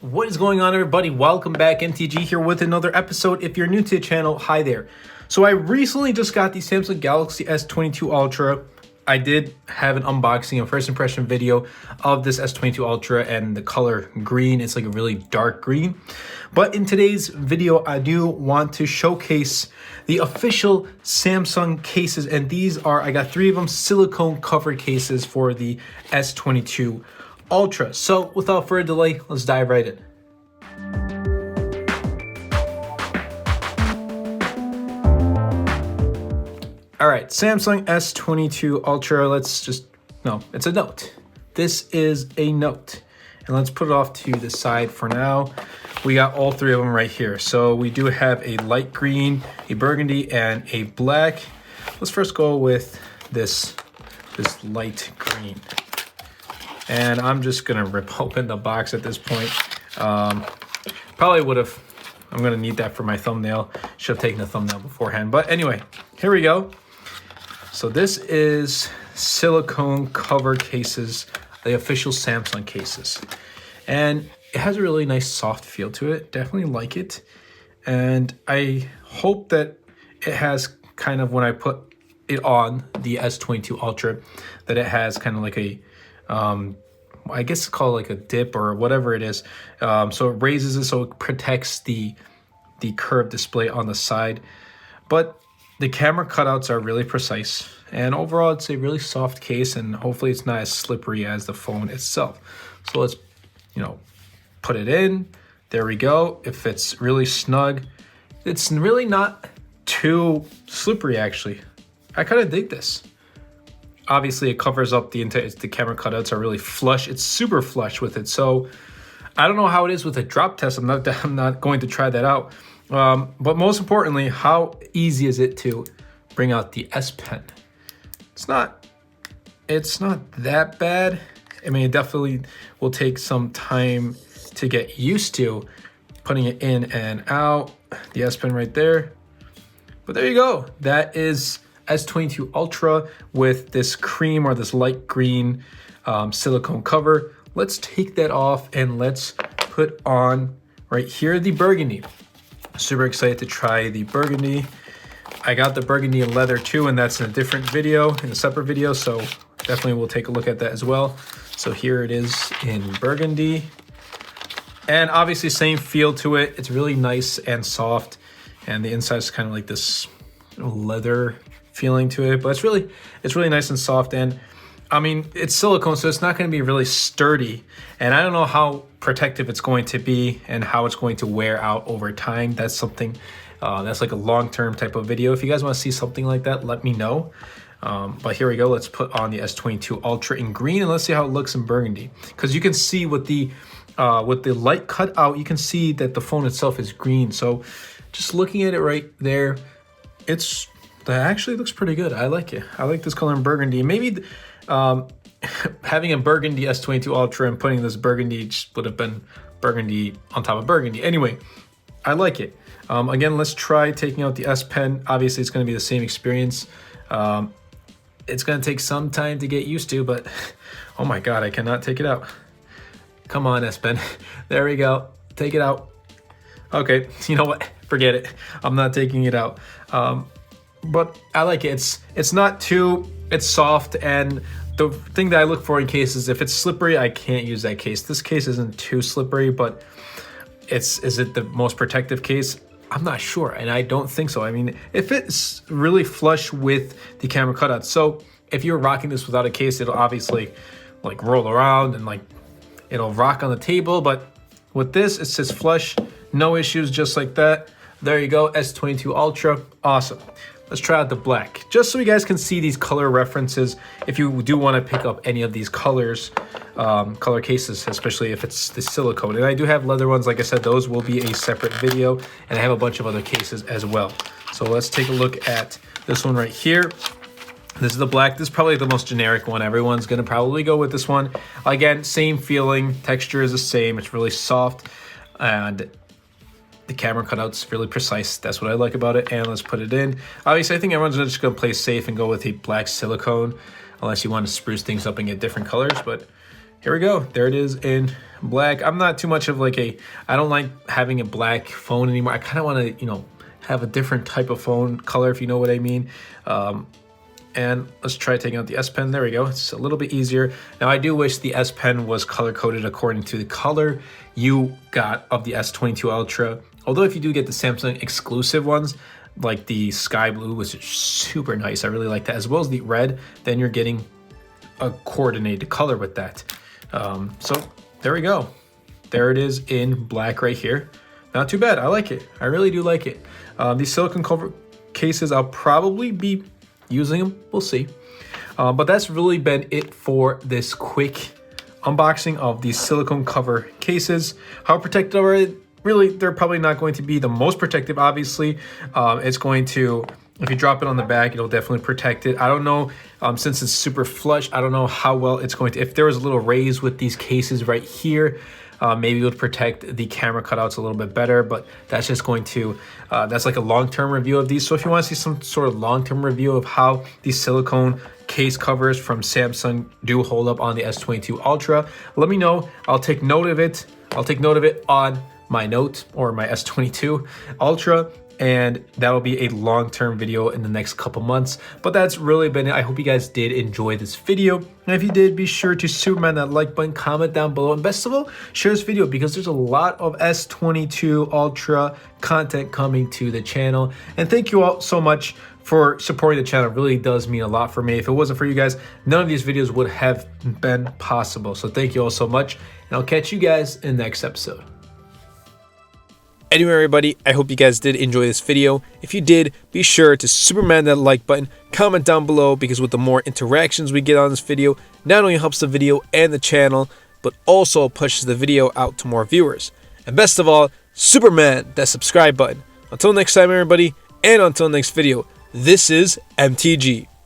What is going on, everybody? Welcome back. MTG here with another episode. If you're new to the channel, hi there. So I recently just got the Samsung Galaxy S22 Ultra. I did have an unboxing and first impression video of this S22 Ultra and the color green. It's like a really dark green. But in today's video, I do want to showcase the official Samsung cases. And these are, I got 3 of them, silicone covered cases for the S22 Ultra. So without further delay, let's dive right in. All right, Samsung S22 Ultra, it's a Note. This is a Note. And let's put it off to the side for now. We got all 3 of them right here. So we do have a light green, a burgundy, and a black. Let's first go with this light green. And I'm just gonna rip open the box at this point. Probably I'm gonna need that for my thumbnail. Should have taken the thumbnail beforehand. But anyway, here we go. So this is silicone cover cases, the official Samsung cases. And it has a really nice soft feel to it. Definitely like it. And I hope that it has kind of, when I put it on the S22 Ultra, that it has kind of like a, I guess it's called like a dip or whatever it is. So it raises it so it protects the curved display on the side. But the camera cutouts are really precise. And overall, it's a really soft case, and hopefully it's not as slippery as the phone itself. So let's, put it in. There we go. It fits really snug. It's really not too slippery, actually. I kind of dig this. Obviously, it covers up the camera cutouts are really flush. It's super flush with it. So I don't know how it is with a drop test. I'm not going to try that out. But most importantly, how easy is it to bring out the S Pen? It's not that bad. I mean, it definitely will take some time to get used to putting it in and out. The S Pen right there. But there you go. That is S22 Ultra with this cream or this light green silicone cover. Let's take that off and let's put on right here the burgundy. Super excited to try the burgundy. I got the burgundy in leather too, and that's in a different video, in a separate video, so definitely we'll take a look at that as well. So here it is in burgundy. And obviously same feel to it. It's really nice and soft, and the inside is kind of like this leather feeling to it, but it's really nice and soft. And I mean, it's silicone, so it's not going to be really sturdy, and I don't know how protective it's going to be and how it's going to wear out over time. That's something that's like a long-term type of video. If you guys want to see something like that, let me know. But here we go. Let's put on the S22 Ultra in green, and let's see how it looks in burgundy, because you can see with the light cut out, you can see that the phone itself is green. So just looking at it right there, that actually looks pretty good. I like it. I like this color in burgundy. Maybe having a burgundy S22 Ultra and putting this burgundy just would have been burgundy on top of burgundy. Anyway, I like it. Again, let's try taking out the S Pen. Obviously, it's going to be the same experience. It's going to take some time to get used to, but oh my God, I cannot take it out. Come on, S Pen. There we go. Take it out. Okay, you know what? Forget it. I'm not taking it out. But I like it. It's soft, and the thing that I look for in cases, if it's slippery, I can't use that case. This case isn't too slippery, but is it the most protective case? I'm not sure, and I don't think so. I mean, if it's really flush with the camera cutouts, so if you're rocking this without a case, it'll obviously like roll around and like it'll rock on the table, but with this, it says flush, no issues, just like that. There you go, S22 Ultra, awesome. Let's try out the black, just so you guys can see these color references if you do want to pick up any of these colors, color cases, especially if it's the silicone. And I do have leather ones, like I said, those will be a separate video, and I have a bunch of other cases as well. So let's take a look at this one right here. This is the black. This is probably the most generic one. Everyone's gonna probably go with this one. Again, same feeling, texture is the same. It's really soft, and the camera cutout's really precise. That's what I like about it. And let's put it in. Obviously, I think everyone's just gonna play safe and go with a black silicone, unless you want to spruce things up and get different colors. But here we go. There it is in black. I'm not too much of like I don't like having a black phone anymore. I kind of want to, you know, have a different type of phone color, if you know what I mean. And let's try taking out the S Pen. There we go. It's a little bit easier. Now, I do wish the S Pen was color coded according to the color you got of the S22 Ultra. Although if you do get the Samsung exclusive ones, like the sky blue, which is super nice, I really like that, as well as the red, then you're getting a coordinated color with that. So there we go. There it is in black right here. Not too bad. I like it. I really do like it. These silicone cover cases, I'll probably be using them. We'll see. But that's really been it for this quick unboxing of these silicone cover cases. How protected are they? Really, they're probably not going to be the most protective, obviously. It's going to, if you drop it on the back, it'll definitely protect it. I don't know, since it's super flush, I don't know how well it's going to, if there was a little raise with these cases right here, maybe it would protect the camera cutouts a little bit better, but that's just going to, that's like a long-term review of these. So if you want to see some sort of long-term review of how these silicone case covers from Samsung do hold up on the S22 Ultra, let me know. I'll take note of it. I'll take note of it on my Note or my S22 Ultra, and that'll be a long-term video in the next couple months. But that's really been it. I hope you guys did enjoy this video, and if you did, be sure to superman that like button, comment down below, and best of all, share this video, because there's a lot of S22 Ultra content coming to the channel. And thank you all so much for supporting the channel. It really does mean a lot for me. If it wasn't for you guys, none of these videos would have been possible. So thank you all so much, and I'll catch you guys in the next episode. Anyway, everybody, I hope you guys did enjoy this video. If you did, be sure to superman that like button, comment down below, because with the more interactions we get on this video, not only helps the video and the channel, but also pushes the video out to more viewers. And best of all, superman that subscribe button. Until next time, everybody, and until next video, this is MTG.